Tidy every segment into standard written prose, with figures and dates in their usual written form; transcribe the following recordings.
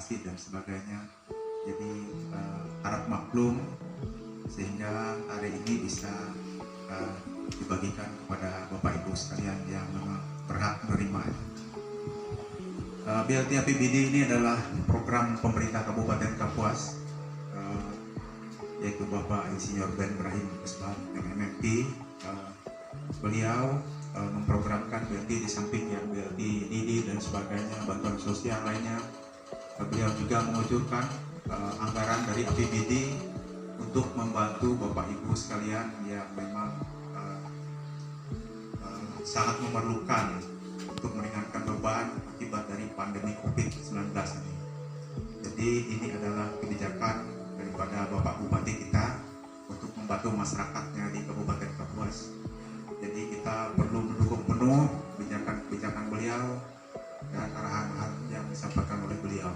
administrasi dan sebagainya. Jadi harap maklum sehingga hari ini bisa dibagikan kepada Bapak Ibu sekalian yang memang berhak menerima. BLT APBD ini adalah program pemerintah Kabupaten Kapuas, yaitu Bapak Insinyur Ben Ibrahim Kesbah MMT. Beliau memprogramkan BLT di samping yang BLT DIDI dan sebagainya, bantuan sosial lainnya. Beliau juga mengucurkan anggaran dari APBD untuk membantu Bapak Ibu sekalian yang memang sangat memerlukan untuk meringankan beban akibat dari pandemi COVID-19 ini. Jadi ini adalah kebijakan daripada Bapak Bupati kita untuk membantu masyarakatnya di Kabupaten Kapuas. Jadi kita perlu mendukung penuh kebijakan-kebijakan beliau dan arahan-arahan yang disampaikan oleh beliau.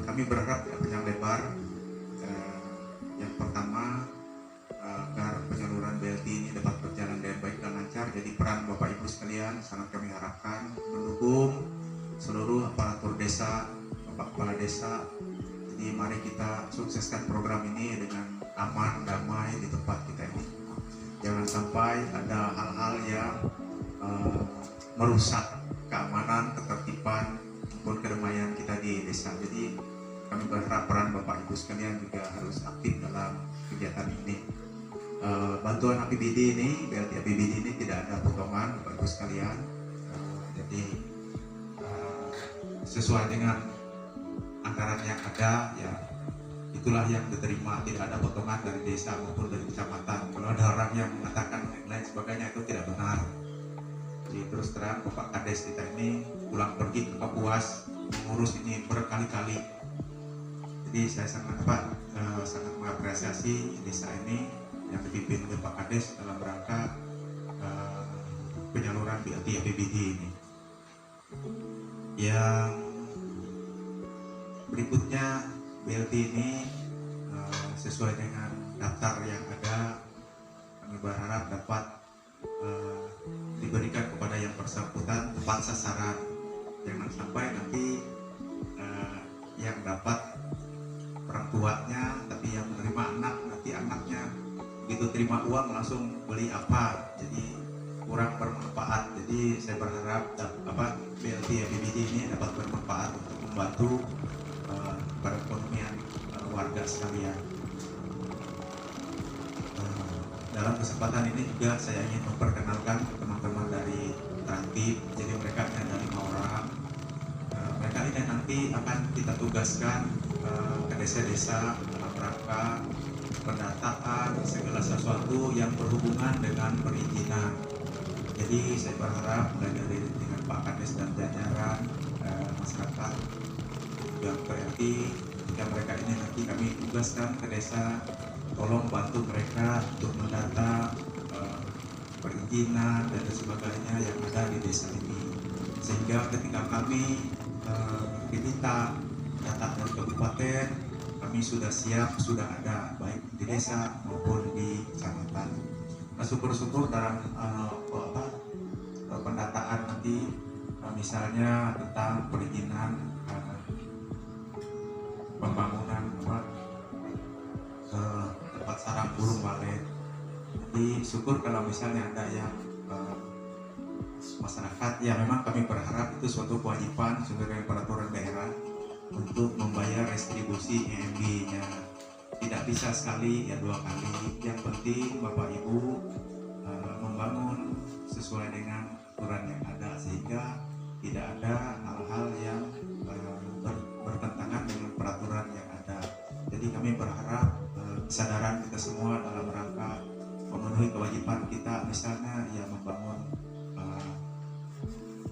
Kami berharap panjang lebar. Yang pertama, agar penyaluran BLT ini dapat berjalan dengan baik dan lancar. Jadi peran Bapak Ibu sekalian sangat kami harapkan mendukung seluruh aparatur desa, Bapak Kepala Desa. Jadi mari kita sukseskan program ini dengan aman, damai di tempat kita ini. Jangan sampai ada hal-hal yang merusak keamanan, ketertiban, maupun kedamaian kita di desa. Jadi kami berharap peran Bapak Ibu sekalian juga harus aktif dalam kegiatan ini. Bantuan APBD ini, BLT APBD ini tidak ada potongan Bapak Ibu sekalian. Jadi sesuai dengan anggaran yang ada, ya itulah yang diterima, tidak ada potongan dari desa maupun dari kecamatan. Kalau ada orang yang mengatakan lain sebagainya, itu tidak benar. Jadi terus terang Bapak Kades kita ini pulang pergi ke Kapuas mengurus ini berkali-kali. Jadi saya sangat mengapresiasi desa ini yang dipimpin oleh Pak Kades dalam rangka penyaluran BLT APBD ini. Yang berikutnya, BLT ini sesuai dengan daftar yang ada, kami berharap dapat diberikan kepada yang bersangkutan tepat sasaran. Jangan sampai nanti yang dapat orang tuanya, tapi yang menerima anak, nanti anaknya begitu terima uang langsung beli apa, jadi kurang bermanfaat. Jadi saya berharap BLT APBD ini dapat bermanfaat untuk membantu perekonomian warga sekalian. Dalam kesempatan ini juga saya ingin memperkenalkan teman-teman dari Trantip. Jadi mereka ada 5 orang. Mereka ini nanti akan kita tugaskan ke desa-desa dalam rangka pendataan segala sesuatu yang berhubungan dengan perizinan. Jadi saya berharap dari dengan Pak Kades dan jajaran masyarakat yang kreatif, jika mereka ini nanti kami tugaskan ke desa, tolong bantu mereka untuk mendata perizinan dan sebagainya yang ada di desa ini, sehingga ketika kami diminta data dari kabupaten, kami sudah siap, sudah ada baik di desa maupun di kecamatan. Nah, syukur-syukur dalam pendataan nanti misalnya tentang perizinan pembangunan tempat sarang burung walet. Jadi syukur kalau misalnya ada yang masyarakat, ya memang kami berharap itu suatu kewajiban sebagai peraturan daerah untuk membayar restribusi EMB-nya. Tidak bisa sekali, ya 2 kali. Yang penting Bapak Ibu membangun sesuai dengan aturan yang ada, sehingga tidak ada hal-hal yang bertentangan dengan peraturan yang ada. Jadi kami berharap kesadaran kita semua dalam rangka memenuhi kewajiban kita, misalnya ya membangun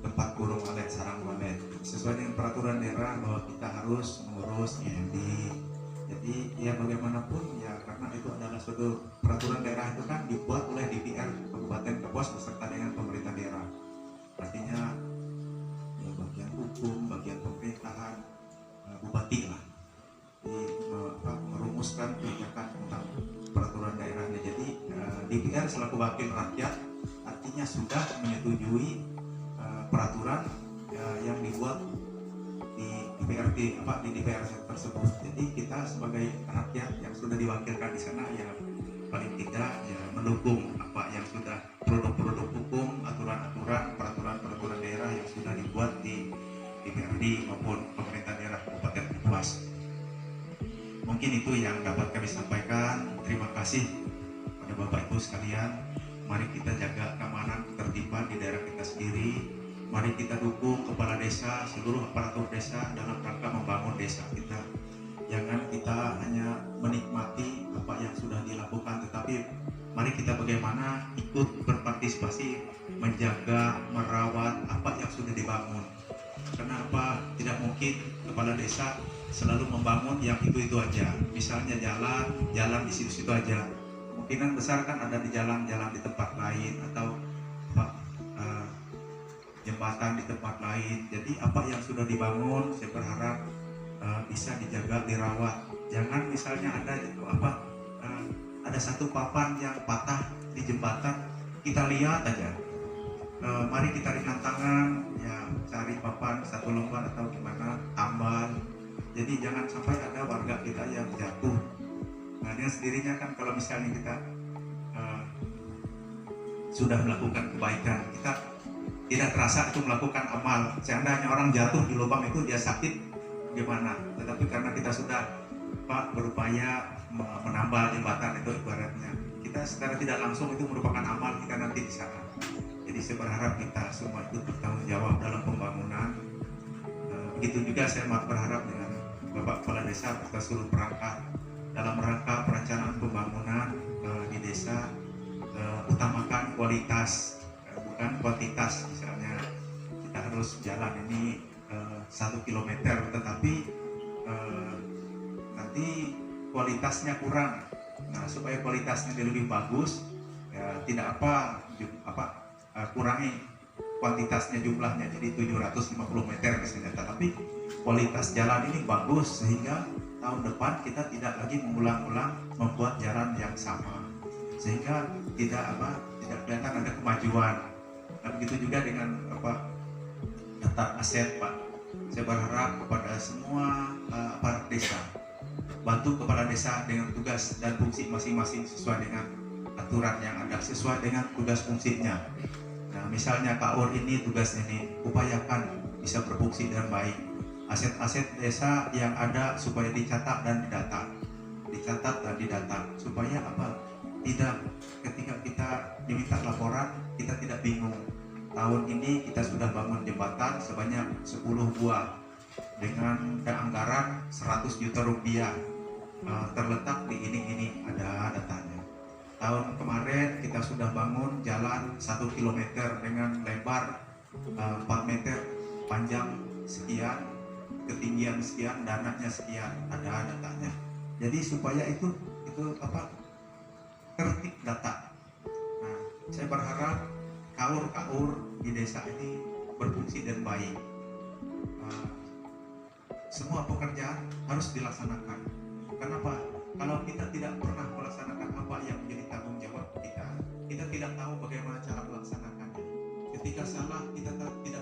tempat burung walet, sarang walet sesuai dengan peraturan daerah bahwa kita harus mengurus EMD. Jadi ya bagaimanapun ya, karena itu adalah suatu peraturan daerah, itu kan dibuat oleh DPR Kabupaten Kapuas beserta dengan pemerintah daerah. Artinya ya bagian hukum, bagian pemerintahan, bupati lah, merumuskan kebijakan tentang peraturan daerahnya. Jadi DPR selaku wakil rakyat artinya sudah menyetujui peraturan yang dibuat di DPRD di DPR tersebut. Jadi kita sebagai rakyat yang sudah diwakilkan di sana ya paling tidak ya mendukung apa yang sudah produk-produk hukum, aturan-aturan, peraturan-peraturan daerah yang sudah dibuat di DPRD maupun pemerintah daerah Kabupaten Kapuas. Mungkin itu yang dapat kami sampaikan. Terima kasih pada Bapak Ibu sekalian. Mari kita jaga keamanan ketertiban di daerah kita sendiri. Mari kita dukung kepala desa, seluruh aparatur desa dalam rangka membangun desa kita. Jangan kita hanya menikmati apa yang sudah dilakukan, tetapi mari kita bagaimana ikut berpartisipasi menjaga, merawat apa yang sudah dibangun. Kenapa tidak mungkin kepala desa selalu membangun yang itu aja? Misalnya jalan di situ-situ aja. Kemungkinan besar kan ada di jalan-jalan di tempat lain atau jembatan di tempat lain. Jadi apa yang sudah dibangun saya berharap bisa dijaga, dirawat. Jangan misalnya ada satu papan yang patah di jembatan, kita lihat aja. Mari kita ringan tangan ya, cari papan satu lembar atau gimana, tambal. Jadi jangan sampai ada warga kita yang jatuh. Nah, dengan sendirinya kan kalau misalnya kita sudah melakukan kebaikan, kita tidak terasa itu melakukan amal. Seandainya orang jatuh di lubang itu dia sakit gimana? Tetapi karena kita sudah berupaya menambal jembatan itu ibaratnya, kita secara tidak langsung itu merupakan amal kita nanti di sana. Jadi saya berharap kita semua itu bertanggung jawab dalam pembangunan. Begitu juga saya berharap dengan Bapak Kepala Desa serta seluruh perangkat dalam rangka perencanaan pembangunan di desa, utamakan kualitas bukan kuantitas. Misalnya kita harus jalan ini 1 kilometer, tetapi nanti kualitasnya kurang. Nah, supaya kualitasnya lebih bagus ya tidak kurangi kuantitasnya, jumlahnya jadi 750 meter misalnya, tetapi kualitas jalan ini bagus sehingga tahun depan kita tidak lagi mengulang-ulang membuat jalan yang sama, sehingga tidak kelihatan ada kemajuan. Dan begitu juga dengan data aset, Pak. Saya berharap kepada semua aparat desa, bantu kepala desa dengan tugas dan fungsi masing-masing sesuai dengan aturan yang ada, sesuai dengan tugas fungsinya. Nah, misalnya KAUR ini tugas ini, upayakan bisa berfungsi dengan baik. Aset-aset desa yang ada supaya dicatat dan didata, supaya tidak ketika kita diminta laporan kita tidak bingung. Tahun ini kita sudah bangun jembatan sebanyak 10 buah dengan anggaran 100 juta rupiah, terletak di ini ada datanya. Tahun kemarin kita sudah bangun jalan 1 kilometer dengan lebar 4 meter, panjang sekian, ketinggian sekian, dananya sekian, ada datanya. Jadi supaya itu tertib data. Nah, saya berharap KAUR di desa ini berfungsi dan baik. Semua pekerjaan harus dilaksanakan. Kenapa? Kalau kita tidak pernah melaksanakan apa yang menjadi tanggung jawab kita tidak tahu bagaimana cara melaksanakannya. Ketika salah, kita tidak